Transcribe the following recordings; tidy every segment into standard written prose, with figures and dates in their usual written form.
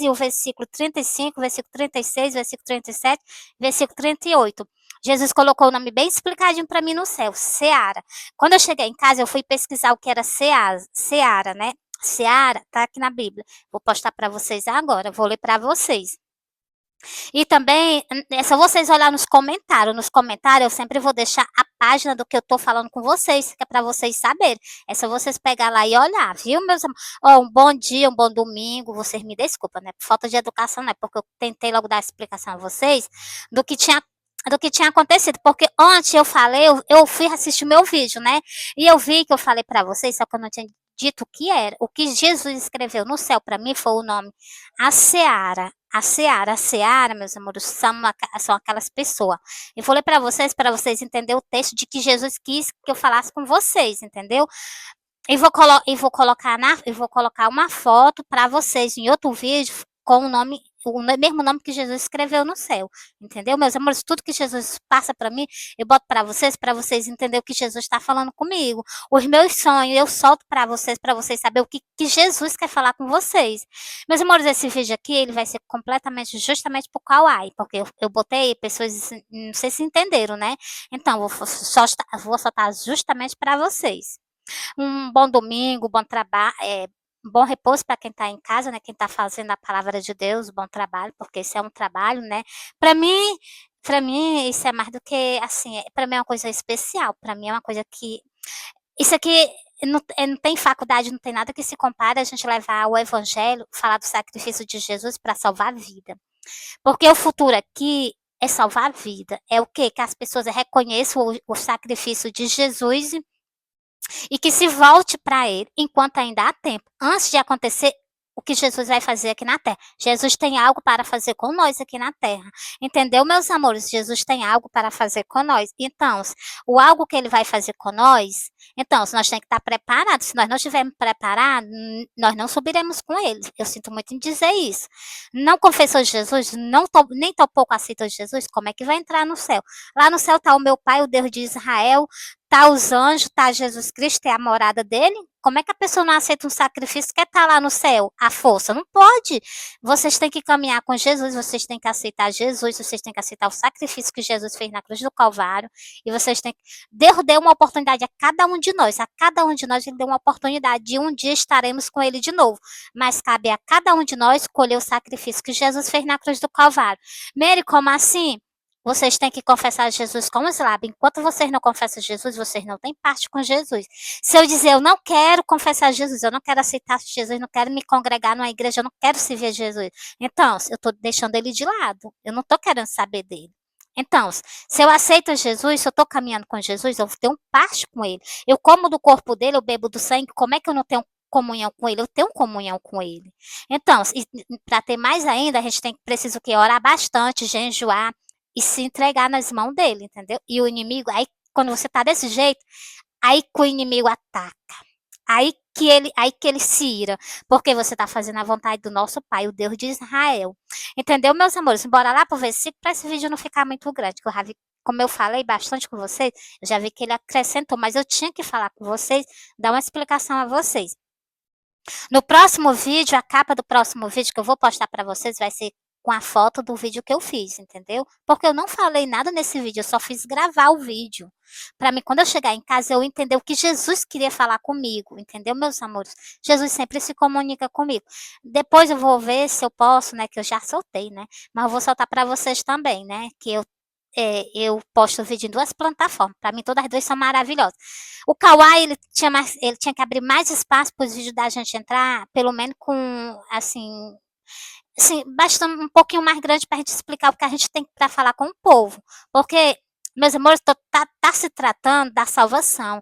e o versículo 35, versículo 36, versículo 37, versículo 38. Jesus colocou o nome bem explicadinho para mim no céu, Seara. Quando eu cheguei em casa, eu fui pesquisar o que era Seara, né? Seara tá aqui na Bíblia. Vou postar para vocês agora, vou ler para vocês. E também, é só vocês olhar nos comentários. Nos comentários, eu sempre vou deixar a página do que eu tô falando com vocês, que é para vocês saberem. É só vocês pegar lá e olhar, viu, meus amores? Ó, um bom dia, um bom domingo. Vocês me desculpam, né? Por falta de educação, né? Porque eu tentei logo dar a explicação a vocês do que tinha acontecido, porque antes eu falei, eu fui assistir meu vídeo, né? E eu vi que eu falei para vocês, só que eu não tinha dito o que era. O que Jesus escreveu no céu para mim foi o nome A Seara. A Seara, meus amores, são aquelas pessoas. Eu vou ler para vocês entenderem o texto de que Jesus quis que eu falasse com vocês, entendeu? E vou colocar uma foto para vocês em outro vídeo com o mesmo nome que Jesus escreveu no céu, entendeu, meus amores? Tudo que Jesus passa para mim, eu boto para vocês entenderem o que Jesus está falando comigo. Os meus sonhos, eu solto para vocês saberem o que Jesus quer falar com vocês. Meus amores, esse vídeo aqui, ele vai ser completamente, justamente pro Kawaii, porque eu botei pessoas, não sei se entenderam, né? Então, vou soltar justamente para vocês. Um bom domingo, bom trabalho, bom repouso para quem está em casa, né? Quem está fazendo a palavra de Deus, bom trabalho, porque isso é um trabalho, né? Para mim, para mim isso é mais do que assim, para mim é uma coisa especial. Para mim é uma coisa que isso aqui não tem faculdade, não tem nada que se compare a gente levar o evangelho, falar do sacrifício de Jesus para salvar a vida. Porque o futuro aqui é salvar a vida. É o quê? Que as pessoas reconheçam o sacrifício de Jesus e que se volte para ele enquanto ainda há tempo, antes de acontecer o que Jesus vai fazer aqui na terra. Jesus tem algo para fazer com nós aqui na terra. Entendeu, meus amores? Jesus tem algo para fazer com nós. Então, o algo que ele vai fazer com nós, então, nós temos que estar preparados. Se nós não estivermos preparados, nós não subiremos com ele. Eu sinto muito em dizer isso. Não confessou Jesus, nem topou com a cita de Jesus, como é que vai entrar no céu? Lá no céu está o meu Pai, o Deus de Israel, tá os anjos, tá Jesus Cristo, é a morada dele. Como é que a pessoa não aceita um sacrifício que tá lá no céu? A força não pode. Vocês têm que caminhar com Jesus, vocês têm que aceitar Jesus, vocês têm que aceitar o sacrifício que Jesus fez na cruz do Calvário, e vocês têm que... Deus deu uma oportunidade a cada um de nós, ele deu uma oportunidade de um dia estaremos com ele de novo, mas cabe a cada um de nós escolher o sacrifício que Jesus fez na cruz do Calvário. Mary, como assim? Vocês têm que confessar Jesus com os lábios. Enquanto vocês não confessam Jesus, vocês não têm parte com Jesus. Se eu dizer, eu não quero confessar Jesus, eu não quero aceitar Jesus, não quero me congregar numa igreja, eu não quero servir a Jesus. Então, eu estou deixando ele de lado. Eu não estou querendo saber dele. Então, se eu aceito Jesus, se eu estou caminhando com Jesus, eu tenho parte com ele. Eu como do corpo dele, eu bebo do sangue. Como é que eu não tenho comunhão com ele? Eu tenho comunhão com ele. Então, para ter mais ainda, a gente precisa o quê? Orar bastante, jejuar e se entregar nas mãos dele, entendeu? E o inimigo, aí quando você tá desse jeito, aí que o inimigo ataca. Aí que ele se ira, porque você tá fazendo a vontade do nosso Pai, o Deus de Israel. Entendeu, meus amores? Bora lá pro versículo, para esse vídeo não ficar muito grande, que eu já vi, como eu falei bastante com vocês, eu já vi que ele acrescentou, mas eu tinha que falar com vocês, dar uma explicação a vocês. No próximo vídeo, a capa do próximo vídeo que eu vou postar para vocês vai ser com a foto do vídeo que eu fiz, entendeu? Porque eu não falei nada nesse vídeo, eu só fiz gravar o vídeo. Para mim, quando eu chegar em casa, eu entender o que Jesus queria falar comigo, entendeu, meus amores? Jesus sempre se comunica comigo. Depois eu vou ver se eu posso, né, que eu já soltei, né? Mas eu vou soltar para vocês também, né, que eu posto o vídeo em 2 plataformas. Para mim, todas as 2 são maravilhosas. O Kawaii, ele tinha que abrir mais espaço para os vídeos da gente entrar, pelo menos com, assim, bastante um pouquinho mais grande para a gente explicar o que a gente tem para falar com o povo. Porque, meus amores, tá se tratando da salvação.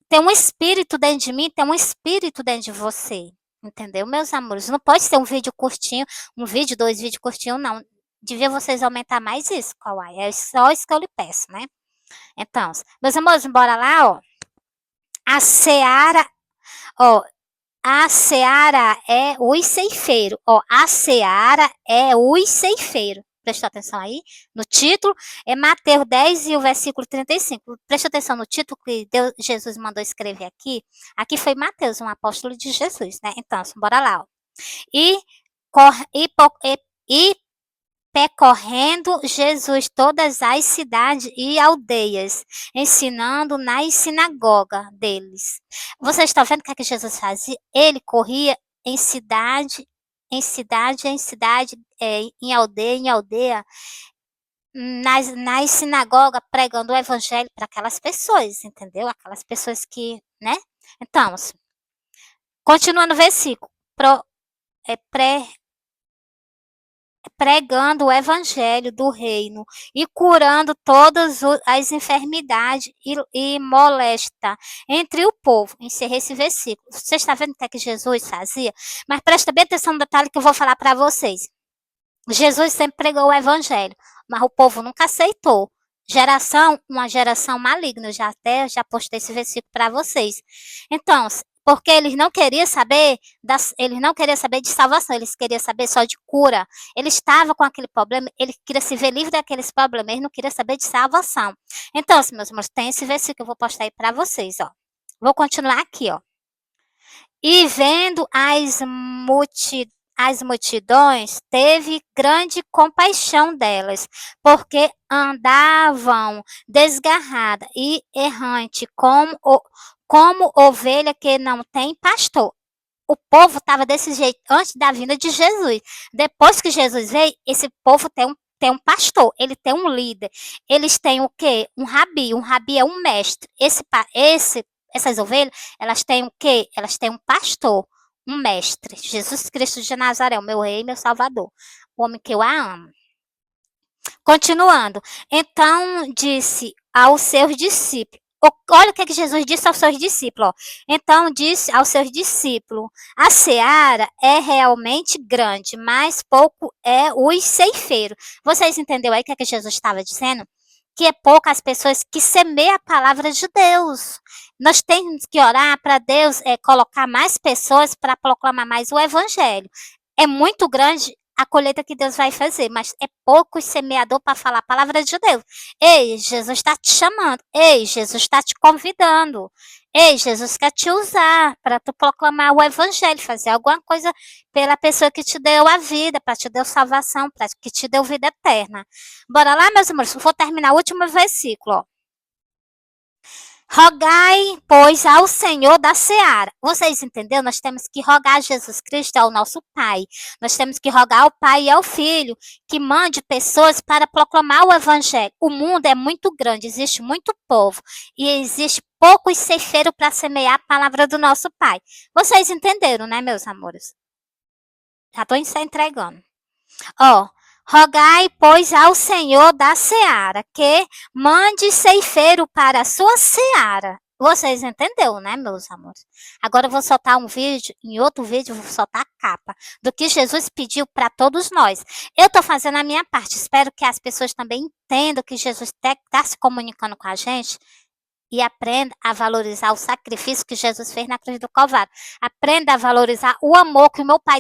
Tem um espírito dentro de mim, tem um espírito dentro de você. Entendeu, meus amores? Não pode ser um vídeo curtinho, 2 vídeos curtinhos, não. Devia vocês aumentar mais isso, Kawaii. É só isso que eu lhe peço, né? Então, meus amores, bora lá, ó. A seara, ó, a seara é os ceifeiros. Ó, a seara é os ceifeiros. Presta atenção aí no título. É Mateus 10 e o versículo 35. Presta atenção no título que Jesus mandou escrever aqui. Aqui foi Mateus, um apóstolo de Jesus, né? Então, bora lá, ó. E e percorrendo Jesus todas as cidades e aldeias, ensinando nas sinagogas deles. Você está vendo o que é que Jesus fazia? Ele corria em cidade, em aldeia, nas sinagogas, pregando o evangelho para aquelas pessoas, entendeu? Aquelas pessoas que, né? Então, continuando o versículo, pregando o evangelho do reino e curando todas as enfermidades e molesta entre o povo. Encerrei esse versículo. Você está vendo o que é que Jesus fazia? Mas presta bem atenção no detalhe que eu vou falar para vocês. Jesus sempre pregou o evangelho, mas o povo nunca aceitou. Uma geração maligna. Eu já postei esse versículo para vocês. Então, porque eles não queriam saber de salvação, eles queriam saber só de cura. Ele estava com aquele problema, ele queria se ver livre daqueles problemas, ele não queria saber de salvação. Então, meus irmãos, tem esse versículo que eu vou postar aí para vocês, ó. Vou continuar aqui, ó. E vendo as multidões, teve grande compaixão delas, porque andavam desgarrada e errante, como ovelha que não tem pastor. O povo estava desse jeito antes da vinda de Jesus. Depois que Jesus veio, esse povo tem um pastor, ele tem um líder. Eles têm o quê? Um rabi. Um rabi é um mestre. Essas ovelhas, elas têm o quê? Elas têm um pastor, um mestre. Jesus Cristo de Nazaré, o meu rei e meu salvador. O homem que eu amo. Continuando. Então disse aos seus discípulos. Olha o que Jesus disse aos seus discípulos. Ó. Então disse aos seus discípulos: a seara é realmente grande, mas pouco é os ceifeiros. Vocês entenderam aí o que Jesus estava dizendo? Que é poucas pessoas que semeiam a palavra de Deus. Nós temos que orar para Deus colocar mais pessoas para proclamar mais o evangelho. É muito grande a colheita que Deus vai fazer, mas é pouco semeador para falar a palavra de Deus. Ei, Jesus está te chamando. Ei, Jesus está te convidando. Ei, Jesus quer te usar para tu proclamar o evangelho, fazer alguma coisa pela pessoa que te deu a vida, para te deu salvação, para que te deu vida eterna. Bora lá, meus irmãos, vou terminar o último versículo, ó. Rogai, pois, ao Senhor da seara. Vocês entenderam? Nós temos que rogar a Jesus Cristo, ao nosso Pai. Nós temos que rogar ao Pai e ao Filho, que mande pessoas para proclamar o Evangelho. O mundo é muito grande, existe muito povo. E existe poucos ceifeiros para semear a palavra do nosso Pai. Vocês entenderam, né, meus amores? Já estou entregando. Ó. Rogai, pois, ao Senhor da seara, que mande ceifeiro para a sua seara. Vocês entenderam, né, meus amores? Agora eu vou soltar um vídeo, em outro vídeo eu vou soltar a capa do que Jesus pediu para todos nós. Eu estou fazendo a minha parte, espero que as pessoas também entendam que Jesus está se comunicando com a gente. E aprenda a valorizar o sacrifício que Jesus fez na cruz do Calvário. Aprenda a valorizar o amor que o meu Pai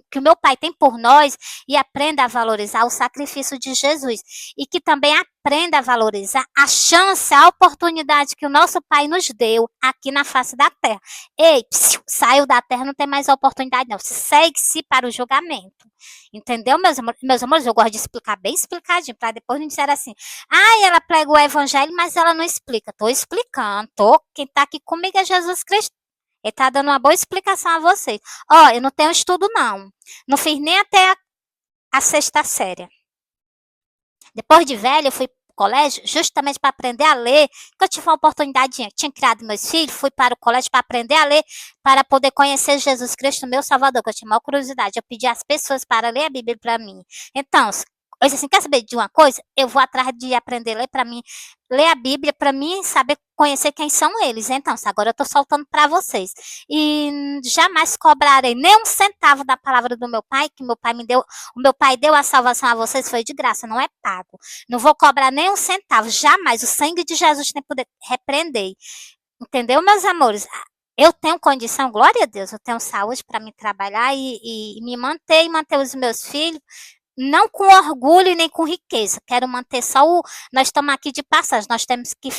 que o meu Pai tem por nós e aprenda a valorizar o sacrifício de Jesus. E que também aprenda a valorizar a chance, a oportunidade que o nosso Pai nos deu aqui na face da terra. Ei, saiu da terra, não tem mais oportunidade não. Segue-se para o julgamento. Entendeu, meus amores? Meus amores, eu gosto de explicar bem explicadinho, para depois não dizer assim, ela prega o evangelho, mas ela não explica. Estou explicando, quem está aqui comigo é Jesus Cristo. Ele está dando uma boa explicação a vocês. Ó, eu não tenho estudo, não. Não fiz nem até a sexta série. Depois de velha, eu fui para o colégio justamente para aprender a ler. Que eu tive uma oportunidade, tinha criado meus filhos, fui para o colégio para aprender a ler, para poder conhecer Jesus Cristo, meu Salvador, que eu tinha maior curiosidade. Eu pedi às pessoas para ler a Bíblia para mim. Então, eu disse assim, quer saber de uma coisa? Eu vou atrás de aprender a ler para mim, ler a Bíblia para mim saber conhecer quem são eles. Então, agora eu estou soltando para vocês. E jamais cobrarei nem um centavo da palavra do meu pai, que meu pai me deu, o meu pai deu a salvação a vocês, foi de graça, não é pago. Não vou cobrar nem um centavo, jamais. O sangue de Jesus tem poder repreender. Entendeu, meus amores? Eu tenho condição, glória a Deus, eu tenho saúde para me trabalhar e me manter e manter os meus filhos. Não com orgulho e nem com riqueza. Quero manter só o... Nós estamos aqui de passagem. Nós temos que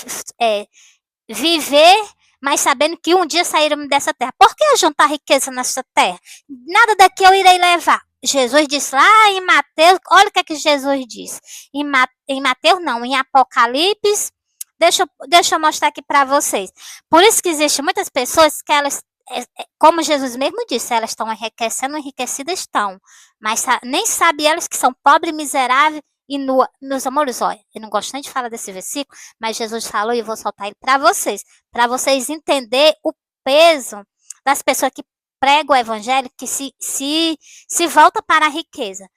viver, mas sabendo que um dia sairemos dessa terra. Por que eu juntar riqueza nessa terra? Nada daqui eu irei levar. Jesus disse lá em Mateus, olha o que é que Jesus diz. Em Mateus não, em Apocalipse, deixa eu mostrar aqui para vocês. Por isso que existem muitas pessoas que elas, como Jesus mesmo disse, elas estão enriquecendo, enriquecidas estão, mas nem sabem elas que são pobres, miseráveis e nua. Meus amores, olha, eu não gosto nem de falar desse versículo, mas Jesus falou e eu vou soltar ele para vocês entenderem o peso das pessoas que prega o evangelho, que se volta para a riqueza.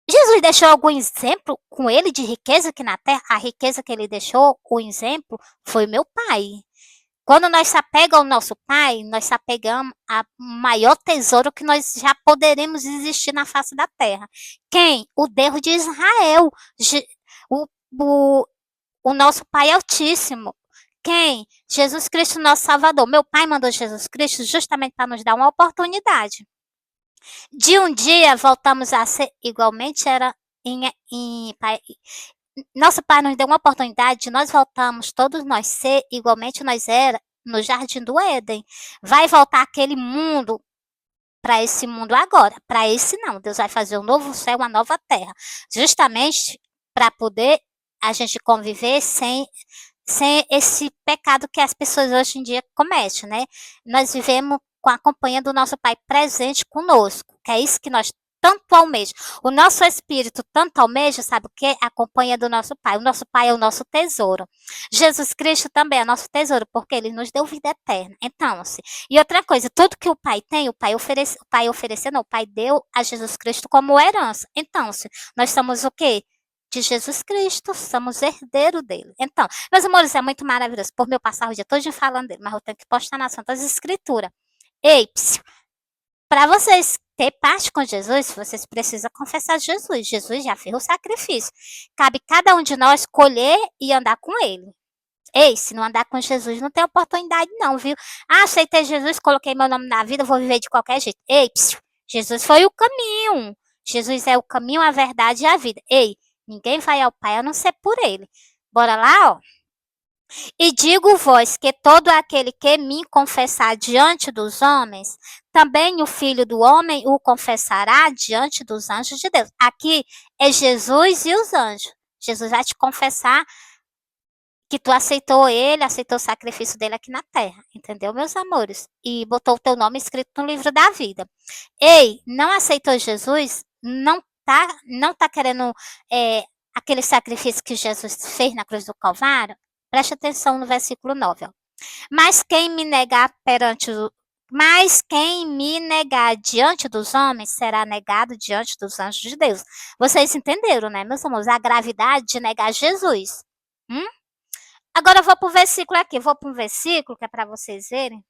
Jesus deixou algum exemplo com ele de riqueza aqui na terra? A riqueza que ele deixou, o exemplo, foi meu pai. Quando nós se apegamos ao nosso pai, nós se apegamos ao maior tesouro que nós já poderemos existir na face da terra. Quem? O Deus de Israel. O, o, o nosso Pai Altíssimo. Quem? Jesus Cristo, nosso Salvador. Meu pai mandou Jesus Cristo justamente para nos dar uma oportunidade. De um dia voltamos a ser igualmente era nosso pai nos deu uma oportunidade de nós voltamos, todos nós ser igualmente nós era no jardim do Éden. Vai voltar aquele mundo para esse mundo agora. Para esse não. Deus vai fazer um novo céu, uma nova terra. Justamente para poder a gente conviver sem esse pecado que as pessoas hoje em dia cometem, né? Nós vivemos com a companhia do nosso Pai presente conosco, que é isso que nós tanto almeja. O nosso espírito tanto almeja, sabe o que? A companhia do nosso Pai. O nosso Pai é o nosso tesouro. Jesus Cristo também é nosso tesouro, porque ele nos deu vida eterna. Então, assim, e outra coisa, tudo que o Pai tem, o Pai ofereceu, não, o Pai deu a Jesus Cristo como herança. Então, assim, nós somos o quê? De Jesus Cristo, somos herdeiro dele. Então, meus amores, é muito maravilhoso. Por meu passar o dia todo falando dele, mas eu tenho que postar nas Santas Escrituras. Ei, para vocês ter parte com Jesus, vocês precisam confessar Jesus. Jesus já fez o sacrifício. Cabe cada um de nós escolher e andar com ele. Ei, se não andar com Jesus, não tem oportunidade não, viu? Ah, aceitei Jesus, coloquei meu nome na vida, vou viver de qualquer jeito. Ei, Jesus foi o caminho. Jesus é o caminho, a verdade e a vida. Ei, ninguém vai ao Pai a não ser por ele. Bora lá, ó. E digo-vos que todo aquele que me confessar diante dos homens, também o Filho do Homem o confessará diante dos anjos de Deus. Aqui é Jesus e os anjos. Jesus vai te confessar que tu aceitou ele, aceitou o sacrifício dele aqui na terra, entendeu, meus amores? E botou o teu nome escrito no livro da vida. Ei, não aceitou Jesus? Não tá querendo aquele sacrifício que Jesus fez na cruz do Calvário? Preste atenção no versículo 9. Ó. Mas quem me negar diante dos homens será negado diante dos anjos de Deus. Vocês entenderam, né, meus amores? A gravidade de negar Jesus. Agora eu vou para o versículo aqui. Vou para um versículo que é para vocês verem.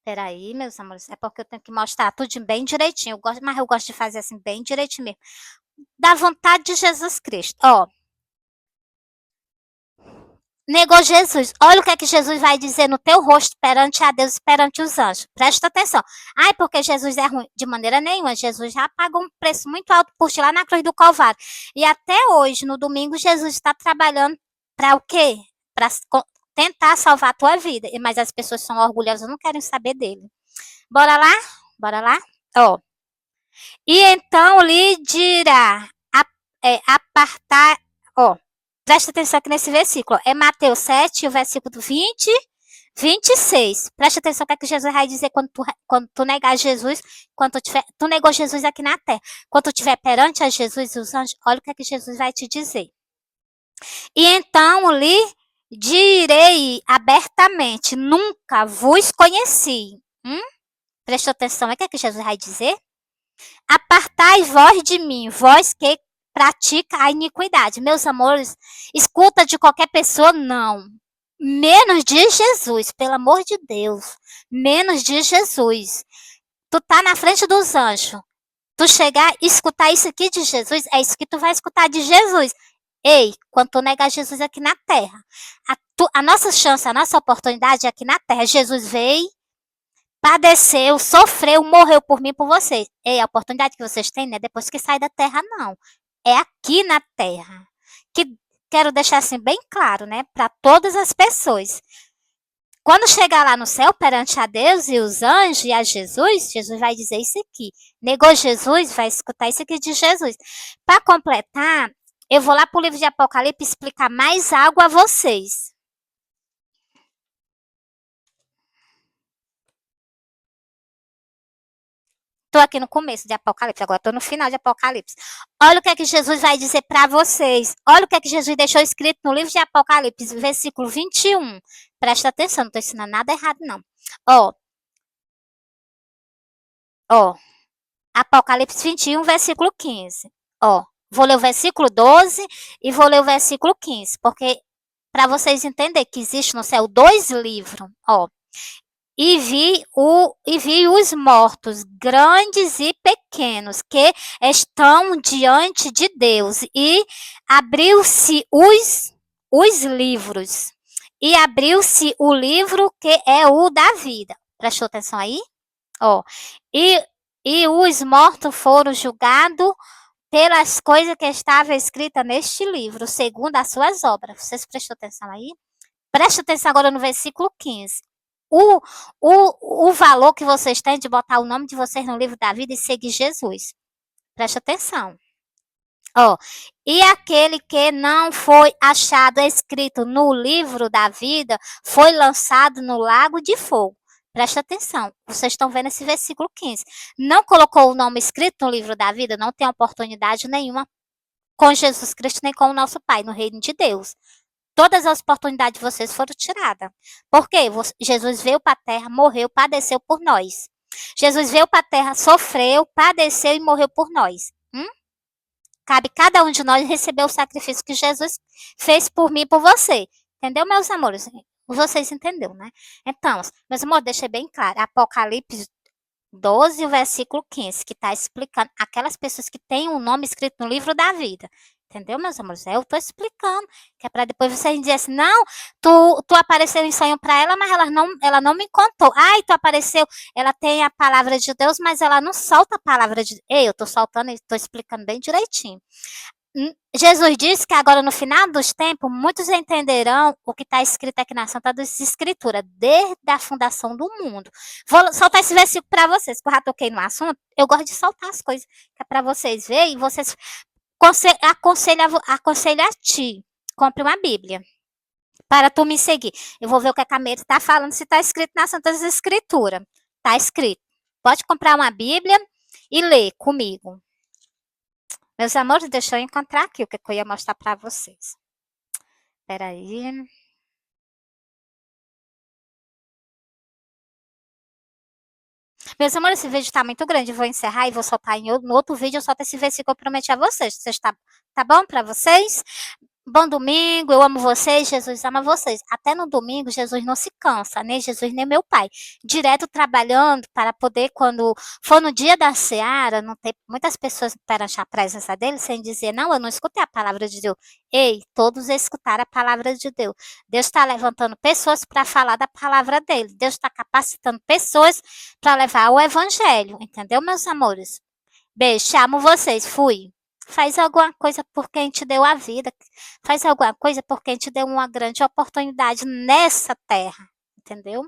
Peraí, meus amores. É porque eu tenho que mostrar tudo bem direitinho. Mas eu gosto de fazer assim, bem direitinho mesmo. Da vontade de Jesus Cristo. Ó. Negou Jesus. Olha o que é que Jesus vai dizer no teu rosto perante a Deus e perante os anjos. Presta atenção. Ai, porque Jesus é ruim. De maneira nenhuma. Jesus já pagou um preço muito alto por ti lá na cruz do Calvário. E até hoje, no domingo, Jesus está trabalhando para o quê? Para tentar salvar a tua vida. Mas as pessoas são orgulhosas, não querem saber dele. Bora lá? Bora lá? Ó. E então lhe dirá, apartar, ó. Presta atenção aqui nesse versículo. É Mateus 7, o versículo 20, 26. Presta atenção o que é que Jesus vai dizer quando tu negar Jesus, tu negou Jesus aqui na terra. Quando tu estiver perante a Jesus e os anjos, olha o que é que Jesus vai te dizer. E então lhe direi abertamente, nunca vos conheci. Presta atenção, o que é que Jesus vai dizer? Apartai vós de mim, vós que pratica a iniquidade. Meus amores, escuta de qualquer pessoa, não. Menos de Jesus, pelo amor de Deus. Menos de Jesus. Tu tá na frente dos anjos. Tu chegar e escutar isso aqui de Jesus, é isso que tu vai escutar de Jesus. Ei, quando tu negar Jesus aqui na terra, a nossa chance, a nossa oportunidade é aqui na terra. Jesus veio, padeceu, sofreu, morreu por mim e por vocês. Ei, a oportunidade que vocês têm não é depois que sai da terra, não. É aqui na terra. Que quero deixar assim bem claro, né, para todas as pessoas. Quando chegar lá no céu, perante a Deus e os anjos e a Jesus, Jesus vai dizer isso aqui. Negou Jesus, vai escutar isso aqui de Jesus. Para completar, eu vou lá para o livro de Apocalipse explicar mais algo a vocês. Estou aqui no começo de Apocalipse, agora estou no final de Apocalipse. Olha o que é que Jesus vai dizer para vocês. Olha o que é que Jesus deixou escrito no livro de Apocalipse, versículo 21. Presta atenção, não estou ensinando nada errado, não. Ó, Apocalipse 21, versículo 15. Ó, vou ler o versículo 12 e vou ler o versículo 15, porque para vocês entenderem que existe no céu dois livros, ó. E vi os mortos, grandes e pequenos, que estão diante de Deus. E abriu-se os livros. E abriu-se o livro que é o da vida. Prestou atenção aí? Ó. E os mortos foram julgados pelas coisas que estavam escritas neste livro, segundo as suas obras. Vocês prestam atenção aí? Presta atenção agora no versículo 15. O valor que vocês têm de botar o nome de vocês no livro da vida e seguir Jesus. Presta atenção. Ó, e aquele que não foi achado escrito no livro da vida foi lançado no lago de fogo. Presta atenção, vocês estão vendo esse versículo 15. Não colocou o nome escrito no livro da vida, não tem oportunidade nenhuma com Jesus Cristo nem com o nosso Pai no reino de Deus. Todas as oportunidades de vocês foram tiradas. Por quê? Jesus veio para a terra, morreu, padeceu por nós. Jesus veio para a terra, sofreu, padeceu e morreu por nós. Cabe cada um de nós receber o sacrifício que Jesus fez por mim e por você. Entendeu, meus amores? Vocês entenderam, né? Então, meus amores, deixei bem claro. Apocalipse 12, o versículo 15, que está explicando aquelas pessoas que têm um nome escrito no livro da vida. Entendeu, meus amores? Eu estou explicando, que é para depois vocês dizerem assim, não, tu apareceu em sonho para ela, mas ela não me contou. Ai, tu apareceu, ela tem a palavra de Deus, mas ela não solta a palavra de Deus. Ei, eu estou soltando e estou explicando bem direitinho. Jesus disse que agora no final dos tempos, muitos entenderão o que está escrito aqui na Santa Escritura, desde a fundação do mundo. Vou soltar esse versículo para vocês, que eu já toquei no assunto. Eu gosto de soltar as coisas, que é para vocês verem, e vocês aconselho a ti, compre uma Bíblia, para tu me seguir. Eu vou ver o que a Camila está falando, se está escrito na Santa Escritura. Está escrito. Pode comprar uma Bíblia e ler comigo. Meus amores, deixa eu encontrar aqui o que eu ia mostrar para vocês. Espera aí. Meus amores, esse vídeo está muito grande. Eu vou encerrar e vou soltar no outro vídeo. Eu solto esse versículo que eu prometi a vocês. Tá bom para vocês? Bom domingo, eu amo vocês, Jesus ama vocês. Até no domingo, Jesus não se cansa, nem Jesus nem meu pai. Direto trabalhando para poder, quando for no dia da seara, não ter muitas pessoas perante a presença dele, sem dizer, não, eu não escutei a palavra de Deus. Ei, todos escutaram a palavra de Deus. Deus está levantando pessoas para falar da palavra dele. Deus está capacitando pessoas para levar o evangelho. Entendeu, meus amores? Beijo, amo vocês. Fui. Faz alguma coisa por quem te deu a vida. Faz alguma coisa por quem te deu uma grande oportunidade nessa terra. Entendeu?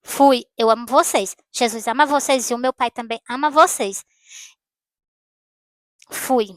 Fui. Eu amo vocês. Jesus ama vocês e o meu pai também ama vocês. Fui.